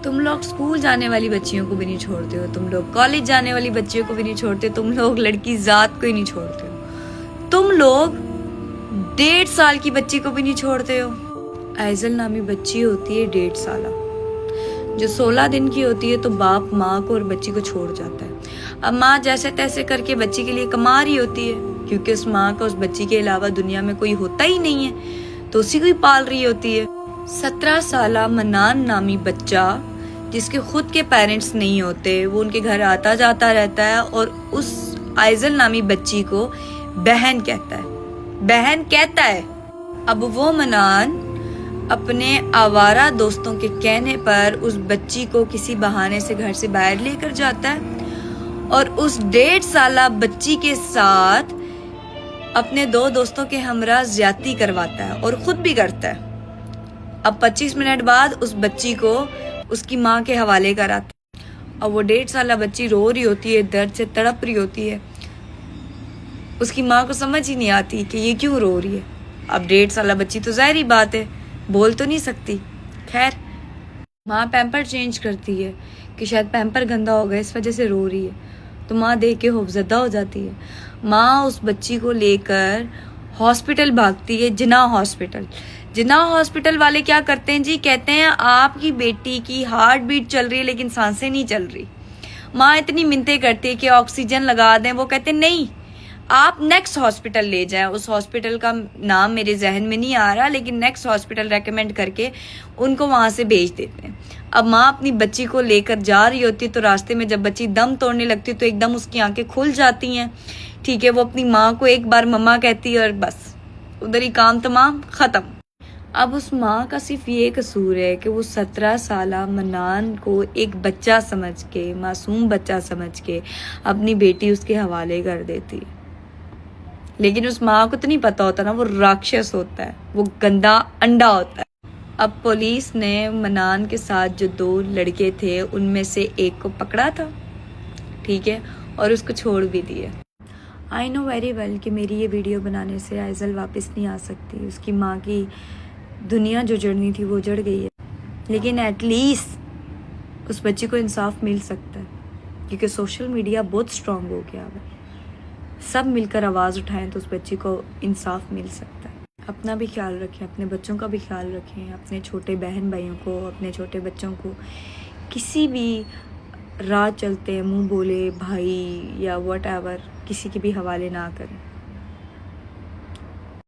تم لوگ اسکول جانے والی بچیوں کو بھی نہیں چھوڑتے ہو، تم لوگ کالج جانے والی بچیوں کو بھی نہیں چھوڑتے، تم لوگ لڑکی ذات کو ہی نہیں چھوڑتے ہو، تم لوگ 1.5 سال کی بچی کو بھی نہیں چھوڑتے ہو۔ ایزل نامی بچی ہوتی ہے 1.5 سالہ، جو 16 دن کی ہوتی ہے تو باپ ماں کو اور بچی کو چھوڑ جاتا ہے۔ اب ماں جیسے تیسے کر کے بچی کے لیے کما رہی ہوتی ہے، کیونکہ اس ماں کا اس بچی کے علاوہ دنیا میں کوئی ہوتا ہی نہیں ہے، تو اسی کو ہی پال رہی ہوتی ہے۔ 17 سالہ منان نامی بچہ جس کے خود کے پیرنٹس نہیں ہوتے، وہ ان کے گھر آتا جاتا رہتا ہے اور اس ایزل نامی بچی کو بہن کہتا ہے۔ اب وہ منان اپنے آوارہ دوستوں کے کہنے پر اس بچی کو کسی بہانے سے گھر سے باہر لے کر جاتا ہے اور اس 1.5 سالہ بچی کے ساتھ اپنے 2 دوستوں کے ہمراہ زیادتی کرواتا ہے اور خود بھی کرتا ہے۔ اب 25 منٹ بعد اس بچی کو اس کی ماں کے حوالے کراتا ہے۔ اب وہ 1.5 سالہ بچی رو رہی ہوتی ہے، درد سے تڑپ رہی ہوتی ہے، اس کی ماں کو سمجھ ہی نہیں آتی کہ یہ کیوں رو رہی ہے۔ اب 1.5 سالہ بچی تو ظاہری بات ہے، بول تو نہیں سکتی۔ خیر، ماں پیمپر چینج کرتی ہے کہ شاید پیمپر گندا ہو گیا اس وجہ سے رو رہی ہے، تو ماں دیکھ کے خوفزدہ ہو جاتی ہے۔ ماں اس بچی کو لے کر ہاسپٹل بھاگتی ہے، جناح ہاسپٹل والے کیا کرتے ہیں جی، کہتے ہیں آپ کی بیٹی کی ہارٹ بیٹ چل رہی ہے لیکن سانسیں نہیں چل رہی۔ ماں اتنی منتیں کرتی ہے کہ آکسیجن لگا دیں، وہ کہتے ہیں نہیں، آپ نیکسٹ ہاسپٹل لے جائیں۔ اس ہاسپٹل کا نام میرے ذہن میں نہیں آ رہا، لیکن نیکسٹ ہاسپٹل ریکمینڈ کر کے ان کو وہاں سے بھیج دیتے ہیں۔ اب ماں اپنی بچی کو لے کر جا رہی ہوتی ہے تو راستے میں جب بچی دم توڑنے لگتی ہے تو ایک دم اس کی آنکھیں کھل جاتی ہیں، ٹھیک ہے، وہ اپنی ماں کو ایک بار مما کہتی ہے اور بس ادھر ہی کام تمام ختم۔ اب اس ماں کا صرف یہ قصور ہے کہ وہ 17 سالہ منان کو ایک بچہ سمجھ کے، معصوم بچہ سمجھ کے اپنی بیٹی اس کے حوالے کر دیتی ہے، لیکن اس ماں کو تو نہیں پتا ہوتا نا، وہ راکشس ہوتا ہے، وہ گندا انڈا ہوتا ہے۔ اب پولیس نے منان کے ساتھ جو 2 لڑکے تھے ان میں سے ایک کو پکڑا تھا، ٹھیک ہے، اور اس کو چھوڑ بھی دیا۔ آئی نو ویری ویل کہ میری یہ ویڈیو بنانے سے ایزل واپس نہیں آ سکتی، اس کی ماں کی دنیا جو جڑنی تھی وہ جڑ گئی ہے، لیکن ایٹ لیسٹ اس بچی کو انصاف مل سکتا ہے، کیونکہ سوشل میڈیا بہت اسٹرانگ ہو گیا ہے، سب مل کر آواز اٹھائیں تو اس بچی کو انصاف مل سکتا ہے۔ اپنا بھی خیال رکھیں، اپنے بچوں کا بھی خیال رکھیں، اپنے چھوٹے بہن بھائیوں کو، اپنے چھوٹے بچوں کو کسی بھی راہ چلتے منہ بولے بھائی یا واٹ ایور کسی کے بھی حوالے نہ کریں۔